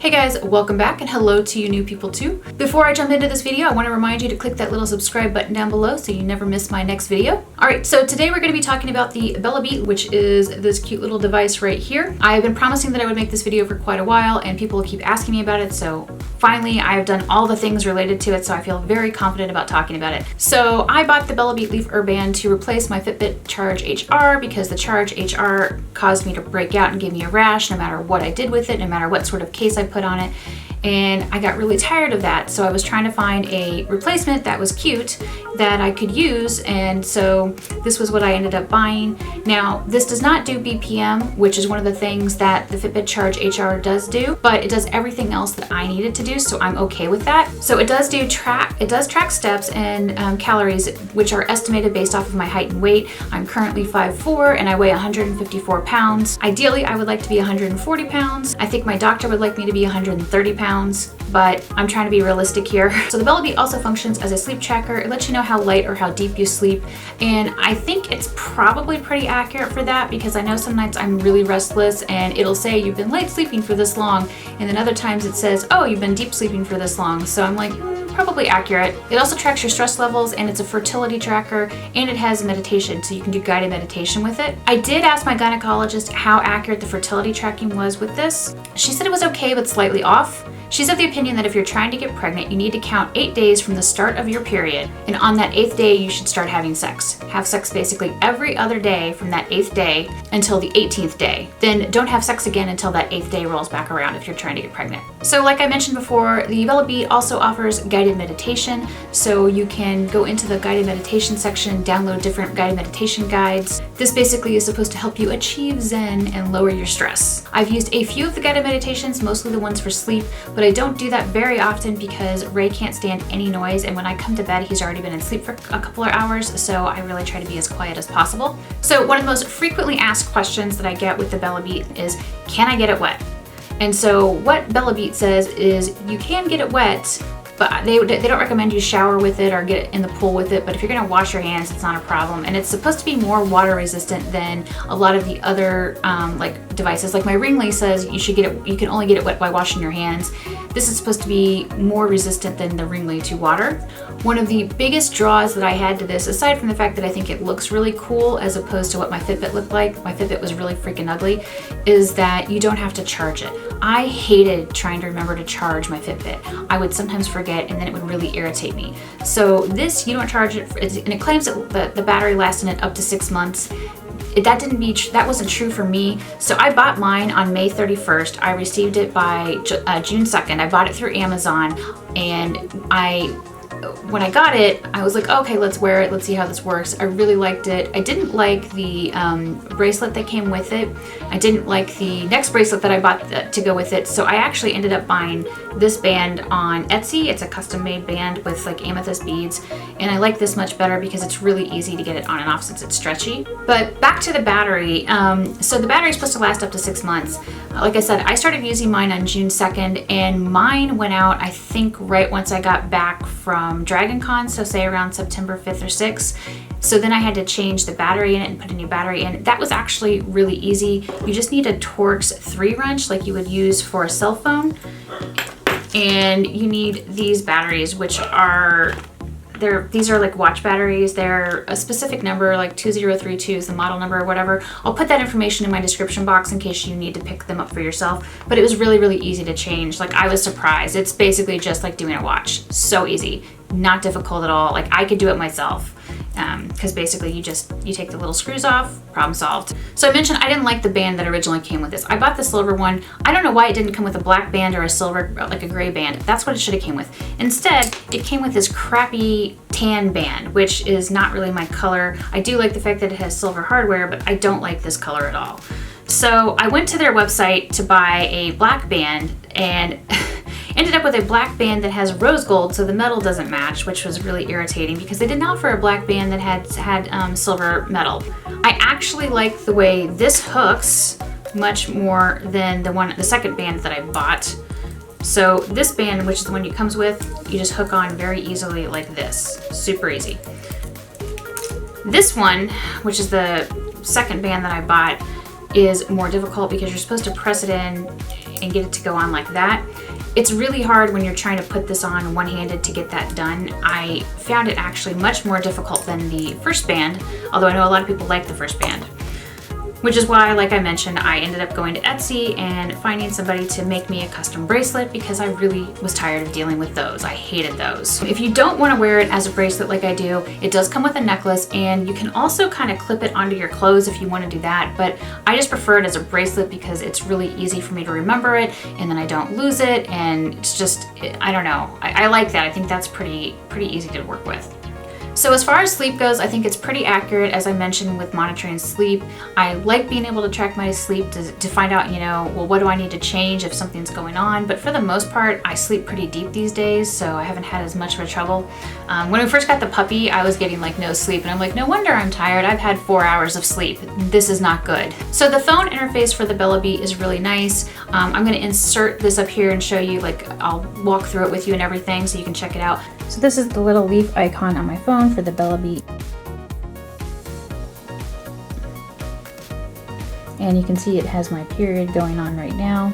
Hey guys, welcome back and hello to you new people too. Before I jump into this video, I want to remind you to click that little subscribe button down below so you never miss my next video. Alright, so today we're going to be talking about the Bellabeat, which is this cute little device right here. I've been promising that I would make this video for quite a while and people keep asking me about it, so finally I've done all the things related to it, so I feel very confident about talking about it. So I bought the Bellabeat Leaf Band to replace my Fitbit Charge HR because the Charge HR caused me to break out and give me a rash no matter what I did with it, no matter what sort of case I put on it, and I got really tired of that, so I was trying to find a replacement that was cute that I could use, and so this was what I ended up buying. Now this does not do BPM, which is one of the things that the Fitbit Charge HR does do, but it does everything else that I need it to do, so I'm okay with that. So it does track steps and calories, which are estimated based off of my height and weight. I'm currently 5'4" and I weigh 154 pounds. Ideally I would like to be 140 pounds. I think my doctor would like me to be 130 pounds, but I'm trying to be realistic here. So the Bellabeat also functions as a sleep tracker. It lets you know how light or how deep you sleep, and I think it's probably pretty accurate for that because I know some nights I'm really restless and it'll say you've been light sleeping for this long, and then other times it says, oh, you've been deep sleeping for this long. So I'm like, probably accurate. It also tracks your stress levels, and it's a fertility tracker, and it has meditation, so you can do guided meditation with it. I did ask my gynecologist how accurate the fertility tracking was with this. She said it was okay but slightly off. She's of the opinion that if you're trying to get pregnant, you need to count 8 days from the start of your period, and on that 8th day you should start having sex. Have sex basically every other day from that 8th day until the 18th day. Then don't have sex again until that 8th day rolls back around if you're trying to get pregnant. So like I mentioned before, the Bellabeat also offers guided meditation, so you can go into the guided meditation section, download different guided meditation guides. This basically is supposed to help you achieve Zen and lower your stress. I've used a few of the guided meditations, mostly the ones for sleep, but I don't do that very often because Ray can't stand any noise, and when I come to bed he's already been in sleep for a couple of hours, so I really try to be as quiet as possible. So one of the most frequently asked questions that I get with the Bellabeat is, can I get it wet? And so what Bellabeat says is you can get it wet, but they don't recommend you shower with it or get it in the pool with it, but if you're gonna wash your hands, it's not a problem. And it's supposed to be more water resistant than a lot of the other like devices. Like my Ringley says you can only get it wet by washing your hands. This is supposed to be more resistant than the Ringley to water. One of the biggest draws that I had to this, aside from the fact that I think it looks really cool as opposed to what my Fitbit looked like, my Fitbit was really freaking ugly, is that you don't have to charge it. I hated trying to remember to charge my Fitbit. I would sometimes forget and then it would really irritate me. So this, you don't charge it, and it claims that the battery lasts in it up to 6 months. That wasn't true for me. So I bought mine on May 31st. I received it by June 2nd. I bought it through Amazon, and when I got it, I was like, okay, let's wear it. Let's see how this works. I really liked it. I didn't like the bracelet that came with it. I didn't like the next bracelet that I bought to go with it. So I actually ended up buying this band on Etsy. It's a custom made band with like amethyst beads. And I like this much better because it's really easy to get it on and off since it's stretchy. But back to the battery. So the battery is supposed to last up to 6 months. Like I said, I started using mine on June 2nd, and mine went out, I think, right once I got back from Dragon Con, so say around September 5th or 6th. So then I had to change the battery in it and put a new battery in. That was actually really easy. You just need a Torx 3 wrench like you would use for a cell phone. And you need these batteries, which are, these are like watch batteries. They're a specific number, like 2032 is the model number or whatever. I'll put that information in my description box in case you need to pick them up for yourself. But it was really, really easy to change. Like I was surprised. It's basically just like doing a watch. So easy, not difficult at all. Like I could do it myself. Because basically you take the little screws off, problem solved. So I mentioned I didn't like the band that originally came with this. I bought the silver one. I don't know why it didn't come with a black band or a silver, like a gray band. That's what it should have came with. Instead, it came with this crappy tan band, which is not really my color. I do like the fact that it has silver hardware, but I don't like this color at all. So I went to their website to buy a black band and ended up with a black band that has rose gold, so the metal doesn't match, which was really irritating because they didn't offer a black band that had silver metal. I actually like the way this hooks much more than the second band that I bought. So this band, which is the one it comes with, you just hook on very easily like this, super easy. This one, which is the second band that I bought, is more difficult because you're supposed to press it in and get it to go on like that. It's really hard when you're trying to put this on one-handed to get that done. I found it actually much more difficult than the first band, although I know a lot of people like the first band. Which is why, like I mentioned, I ended up going to Etsy and finding somebody to make me a custom bracelet because I really was tired of dealing with those. I hated those. If you don't want to wear it as a bracelet like I do, it does come with a necklace, and you can also kind of clip it onto your clothes if you want to do that, but I just prefer it as a bracelet because it's really easy for me to remember it, and then I don't lose it, and it's just, I don't know. I like that. I think that's pretty easy to work with. So as far as sleep goes, I think it's pretty accurate, as I mentioned, with monitoring sleep. I like being able to track my sleep to find out, you know, well, what do I need to change if something's going on? But for the most part, I sleep pretty deep these days, so I haven't had as much of a trouble. When we first got the puppy, I was getting like no sleep, and I'm like, no wonder I'm tired. I've had 4 hours of sleep. This is not good. So the phone interface for the Bellabeat is really nice. I'm gonna insert this up here and show you, like, I'll walk through it with you and everything so you can check it out. So this is the little leaf icon on my phone for the Bellabeat. And you can see it has my period going on right now.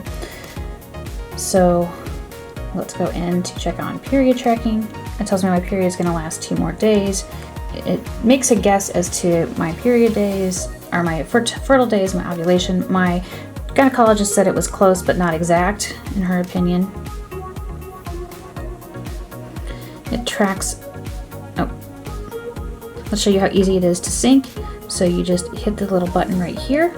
So let's go in to check on period tracking. It tells me my period is going to last 2 more days. It makes a guess as to my period days, or my fertile days, my ovulation. My gynecologist said it was close but not exact, in her opinion. It tracks, I'll show you how easy it is to sync. So you just hit the little button right here.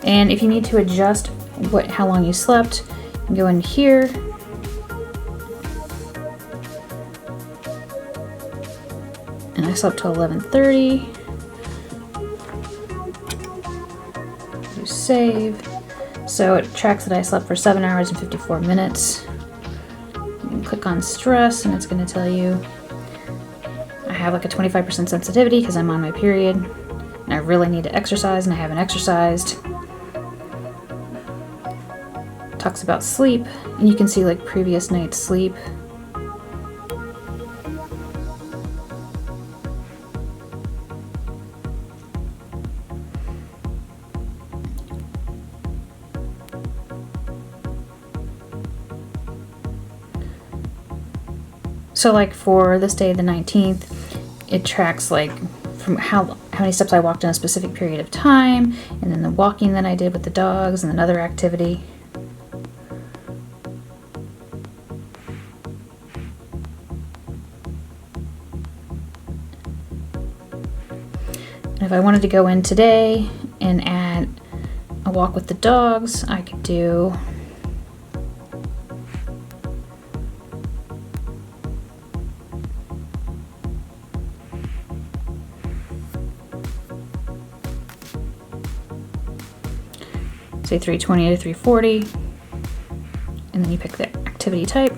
And if you need to adjust how long you slept, you can go in here. And I slept till 11:30. Save. So it tracks that I slept for 7 hours and 54 minutes. You can click on stress and it's going to tell you I have like a 25% sensitivity because I'm on my period and I really need to exercise and I haven't exercised. It talks about sleep and you can see like previous night's sleep. So like for this day, the 19th, it tracks like from how many steps I walked in a specific period of time, and then the walking that I did with the dogs, and another activity. And if I wanted to go in today and add a walk with the dogs, I could do say 320 to 340, and then you pick the activity type,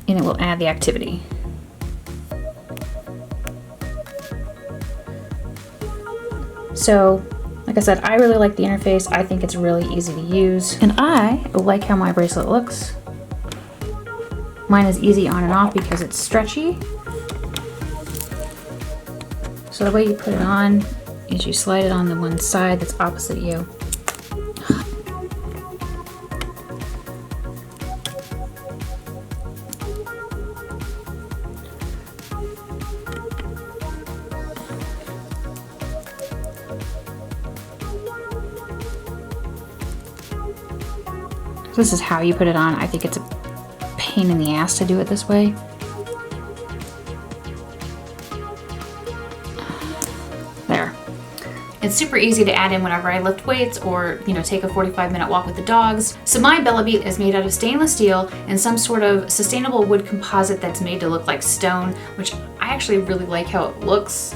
and it will add the activity. So, like I said, I really like the interface. I think it's really easy to use, and I like how my bracelet looks. Mine is easy on and off because it's stretchy. So the way you put it on is you slide it on the one side that's opposite you. So this is how you put it on. I think it's a pain in the ass to do it this way. There. It's super easy to add in whenever I lift weights or, you know, take a 45-minute walk with the dogs. So my Bellabeat is made out of stainless steel and some sort of sustainable wood composite that's made to look like stone, which I actually really like how it looks.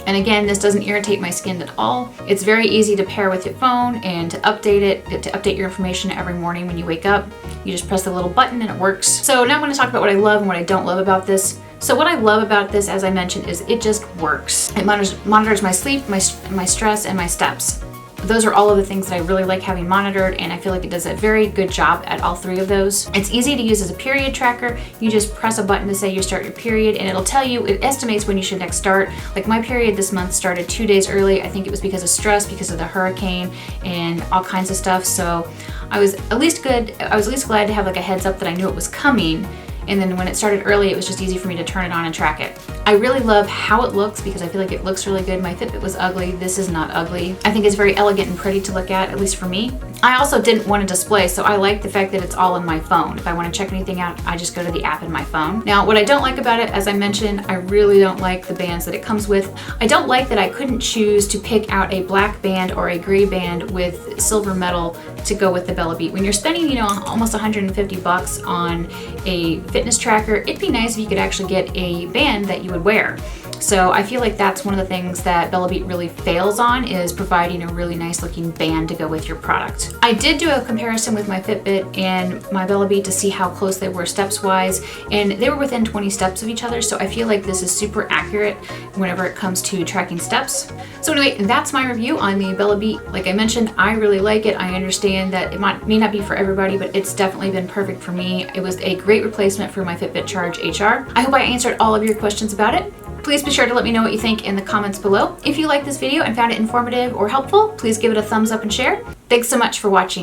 And again, this doesn't irritate my skin at all. It's very easy to pair with your phone and to update it, to update your information every morning when you wake up. You just press the little button and it works. So now I'm going to talk about what I love and what I don't love about this. So what I love about this, as I mentioned, is it just works. It monitors my sleep, my stress, and my steps. those are all of the things that I really like having monitored, and I feel like it does a very good job at all three of those. It's easy to use as a period tracker. You just press a button to say you start your period, and it'll tell you, it estimates when you should next start. Like my period this month started 2 days early. I think it was because of stress, because of the hurricane and all kinds of stuff. So I was at least glad to have like a heads up that I knew it was coming. And then when it started early, it was just easy for me to turn it on and track it. I really love how it looks because I feel like it looks really good. My Fitbit was ugly. This is not ugly. I think it's very elegant and pretty to look at least for me. I also didn't want a display, so I like the fact that it's all in my phone. If I want to check anything out, I just go to the app in my phone. Now, what I don't like about it, as I mentioned, I really don't like the bands that it comes with. I don't like that I couldn't choose to pick out a black band or a gray band with silver metal to go with the Bellabeat. When you're spending, you know, almost 150 bucks on a fitness tracker, it'd be nice if you could actually get a band that you would wear. So I feel like that's one of the things that Bellabeat really fails on, is providing a really nice looking band to go with your product. I did do a comparison with my Fitbit and my Bellabeat to see how close they were steps wise, and they were within 20 steps of each other. So I feel like this is super accurate whenever it comes to tracking steps. So anyway, that's my review on the Bellabeat. Like I mentioned, I really like it. I understand that it may not be for everybody, but it's definitely been perfect for me. It was a great replacement for my Fitbit Charge HR. I hope I answered all of your questions about it. Please be sure to let me know what you think in the comments below. If you liked this video and found it informative or helpful, please give it a thumbs up and share. Thanks so much for watching.